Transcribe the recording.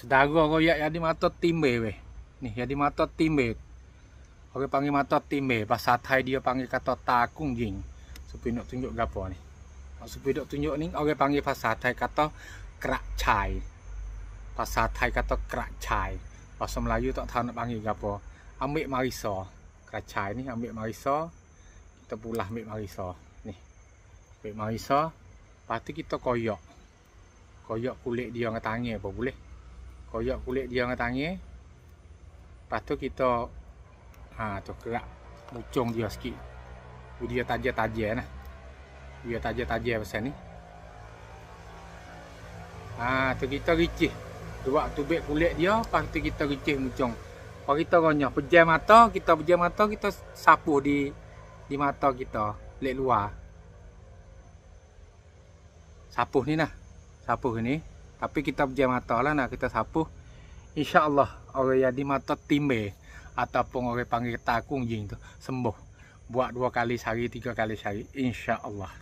Sedara royak jadi mata timbe weh. Ni jadi mata timbe. Orang panggil mata timbe, bahasa Thai dia panggil kata takung jing. Supaya nak tunjuk gapo ni. Supaya nak tunjuk ni orang panggil bahasa Thai kata kerak cai. Bahasa Thai kata kerak cai. Bahasa Melayu tak tahu nak panggil gapo. Ambil marisa. Kerak cai ni ambil marisa. Kita pulah ambil marisa. Ni. Ambil marisa. Lepas tu kita koyak. Koyak kulit dia dengan tangan apa boleh. Koyak kulit dia dengan tangan. Lepas tu kita tu kerak mucung dia sikit. Dia tajam-tajam nah. Dia tajam-tajam pasal ni. Tu kita ricih. Dua tubik kulit dia, lepas tu kita ricih mucung. Lepas kita ronyak pejam mata, kita sapu di mata kita, lek luar. Sapuh ni nah. Sapuh ni. Tapi kita pejam mata lah nak kita sapuh. InsyaAllah orang yang di mata timbe ataupun orang panggil takung jing tu sembuh. Buat 2 kali sehari, 3 kali sehari. InsyaAllah.